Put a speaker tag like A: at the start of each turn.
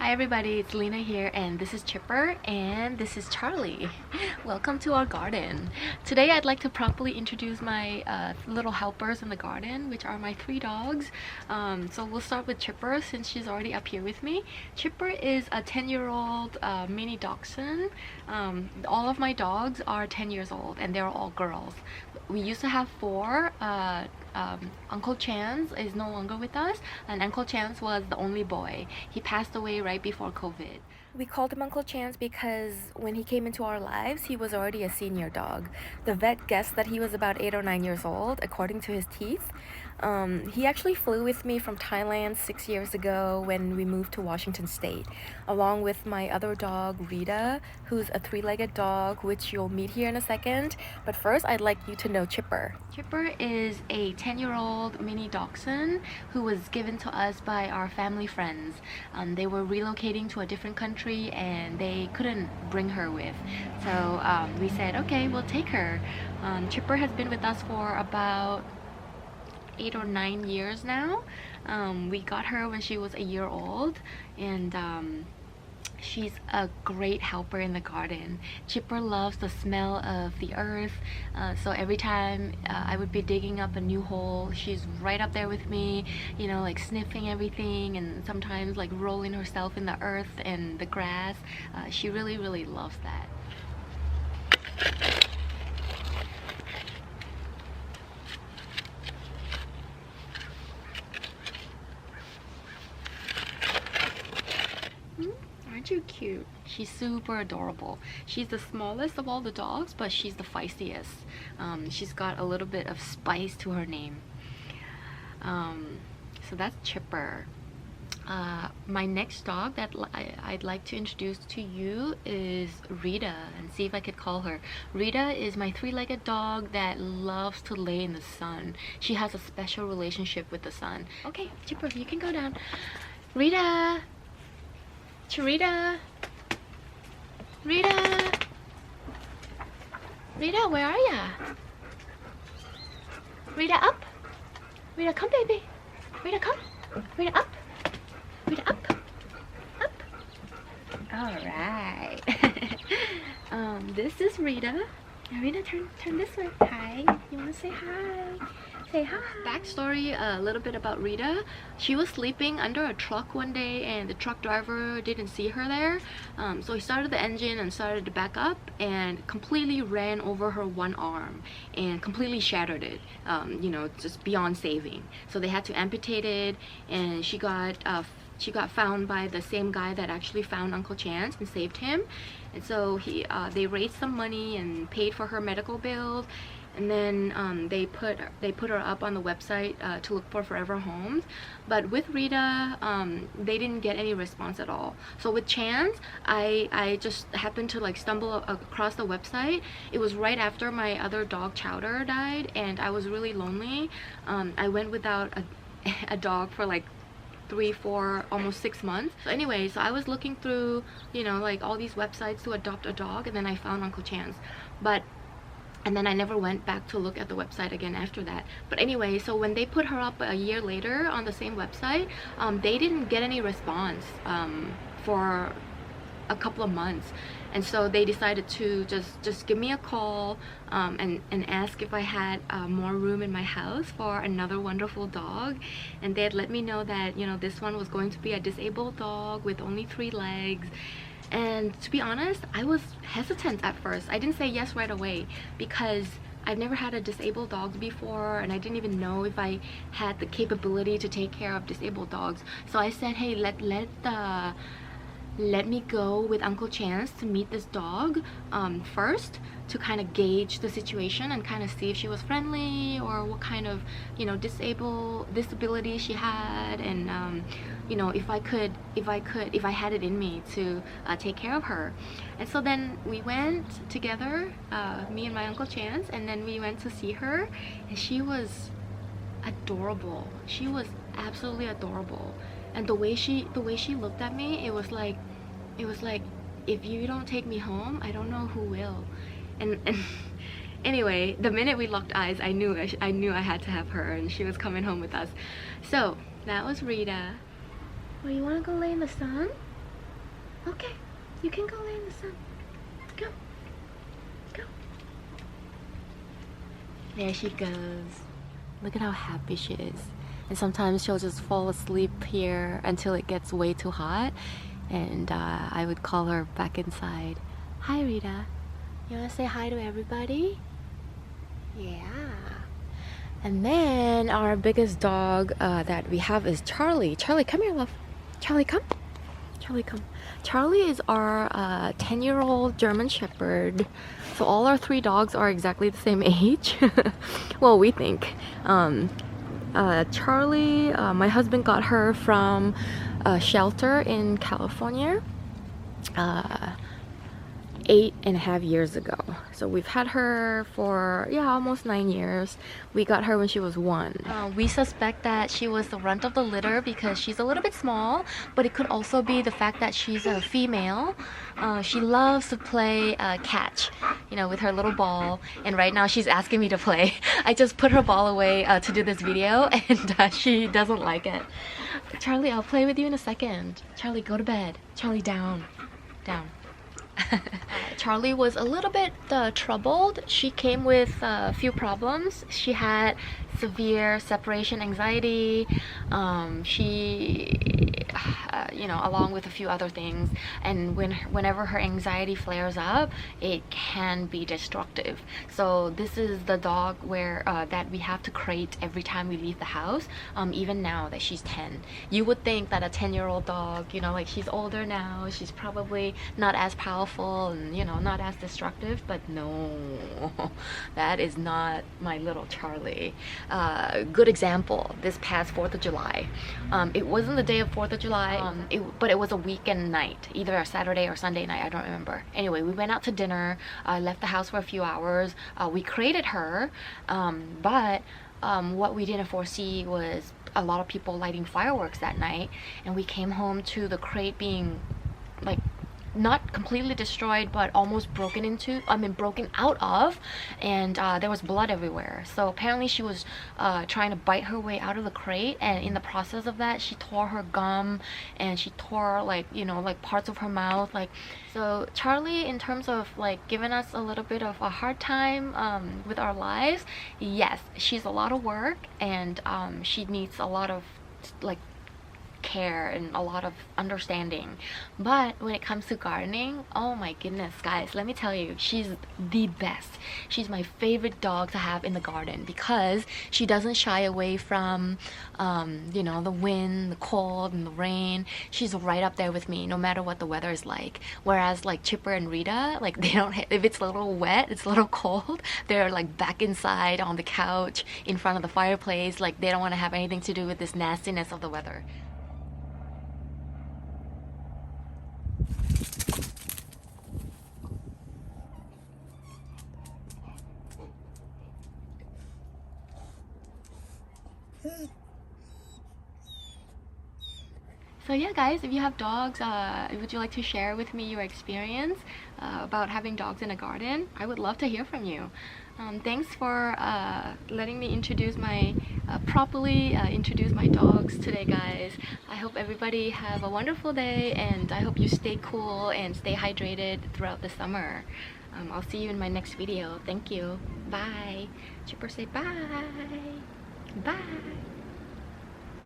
A: Hi everybody, it's Lena here and this is Chipper and this is Charlie. Welcome to our garden. Today I'd like to properly introduce my little helpers in the garden, which are my three dogs. So we'll start with Chipper since she's already up here with me. Chipper is a 10-year-old mini dachshund. All of my dogs are 10 years old and they're all girls. We used to have four. Uncle Chance is no longer with us, and Uncle Chance was the only boy. He passed away right before COVID. We called him Uncle Chance because when he came into our lives, he was already a senior dog. The vet guessed that he was about 8 or 9 years old, according to his teeth. He actually flew with me from Thailand 6 years ago when we moved to Washington State, along with my other dog, Rita, who's a three-legged dog, which you'll meet here in a second. But first, I'd like you to know Chipper. Chipper is a 10-year-old mini dachshund who was given to us by our family friends. They were relocating to a different country and they couldn't bring her with. So we said, okay, we'll take her. Chipper has been with us for about 8 or 9 years now. We got her when she was a year old, and she's a great helper in the garden. Chipper loves the smell of the earth, so every time I would be digging up a new hole, she's right up there with me, you know, like sniffing everything and sometimes like rolling herself in the earth and the grass. She really loves that. Aren't you cute? She's super adorable. She's the smallest of all the dogs, but she's the feistiest. She's got a little bit of spice to her name. So that's Chipper. My next dog that I'd like to introduce to you is Rita, and see if I could call her. Rita is my three-legged dog that loves to lay in the sun. She has a special relationship with the sun. Okay, Chipper, you can go down. Rita! Rita! Rita! Rita, where are ya? Rita, up! Rita, come, baby! Rita, come! Rita, up! Rita, up! Up! Alright. This is Rita. Rita, turn this way. Hi. You wanna say hi? Say hi. Backstory, a little bit about Rita. She was sleeping under a truck one day and the truck driver didn't see her there. So he started the engine and started to back up and completely ran over her one arm and completely shattered it, you know, just beyond saving. So they had to amputate it, and she got found by the same guy that actually found Uncle Chance and saved him. And so they raised some money and paid for her medical bills, and then they put her up on the website to look for forever homes. But with Rita, they didn't get any response at all. So with Chance, I just happened to like stumble across the website. It was right after my other dog Chowder died, and I was really lonely. I went without a dog for like 3, 4, almost 6 months. So anyway, so I was looking through, you know, like all these websites to adopt a dog, and then I found Uncle Chance. And then I never went back to look at the website again after that. But anyway, so when they put her up a year later on the same website, they didn't get any response for a couple of months. And so they decided to just give me a call and ask if I had more room in my house for another wonderful dog. And they had let me know that, you know, this one was going to be a disabled dog with only 3 legs. And to be honest, I was hesitant at first. I didn't say yes right away because I've never had a disabled dog before, and I didn't even know if I had the capability to take care of disabled dogs. So I said, hey, let me go with Uncle Chance to meet this dog first, to kind of gauge the situation and kind of see if she was friendly or what kind of, you know, disability she had, and you know, if I had it in me to take care of her. And so then we went together, me and my Uncle Chance, and then we went to see her, and she was adorable. She was absolutely adorable. And the way she looked at me, it was like, if you don't take me home, I don't know who will. And anyway, the minute we locked eyes, I knew I had to have her, and she was coming home with us. So that was Rita. Well, you want to go lay in the sun? Okay, you can go lay in the sun. Go. Go. There she goes. Look at how happy she is. And sometimes she'll just fall asleep here until it gets way too hot. And I would call her back inside. Hi, Rita. You want to say hi to everybody? Yeah. And then our biggest dog that we have is Charlie. Charlie, come here, love. Charlie, come. Charlie, come. Charlie is our 10-year-old German Shepherd. So all our 3 dogs are exactly the same age. Well, we think. Charlie, my husband got her from a shelter in California 8.5 years ago. So we've had her for almost 9 years. We got her when she was 1. We suspect that she was the runt of the litter because she's a little bit small, but it could also be the fact that she's a female. She loves to play catch, you know, with her little ball, and right now she's asking me to play. I just put her ball away to do this video, and she doesn't like it. Charlie, I'll play with you in a second. Charlie, go to bed. Charlie, down. Down. Charlie was a little bit troubled. She came with a few problems. She had severe separation anxiety. You know, along with a few other things. And whenever her anxiety flares up, it can be destructive. So this is the dog where that we have to crate every time we leave the house. Even now that she's 10, you would think that a 10-year-old dog, you know, like she's older now, she's probably not as powerful and, you know, not as destructive. But no, that is not my little Charlie. Good example, this past 4th of July. It wasn't the day of 4th of July, but it was a weekend night, either a Saturday or Sunday night, I don't remember. Anyway, we went out to dinner, left the house for a few hours. We crated her, but what we didn't foresee was a lot of people lighting fireworks that night, and we came home to the crate being like not completely destroyed, but almost broken out of, and there was blood everywhere. So apparently she was trying to bite her way out of the crate, and in the process of that she tore her gum, and she tore, like, you know, like parts of her mouth. Like, so Charlie, in terms of like giving us a little bit of a hard time with our lives, yes, she's a lot of work, and she needs a lot of like care and a lot of understanding. But when it comes to gardening, oh my goodness, guys, let me tell you, she's the best. She's my favorite dog to have in the garden because she doesn't shy away from you know, the wind, the cold, and the rain. She's right up there with me no matter what the weather is like. Whereas like Chipper and Rita, like they don't if it's a little wet, it's a little cold, they're like back inside on the couch in front of the fireplace. Like they don't want to have anything to do with this nastiness of the weather. So yeah, guys, if you have dogs, would you like to share with me your experience about having dogs in a garden? I would love to hear from you. Thanks for letting me properly introduce my dogs today, guys. I hope everybody have a wonderful day, and I hope you stay cool and stay hydrated throughout the summer. I'll see you in my next video. Thank you. Bye. Chipper, say bye. Bye.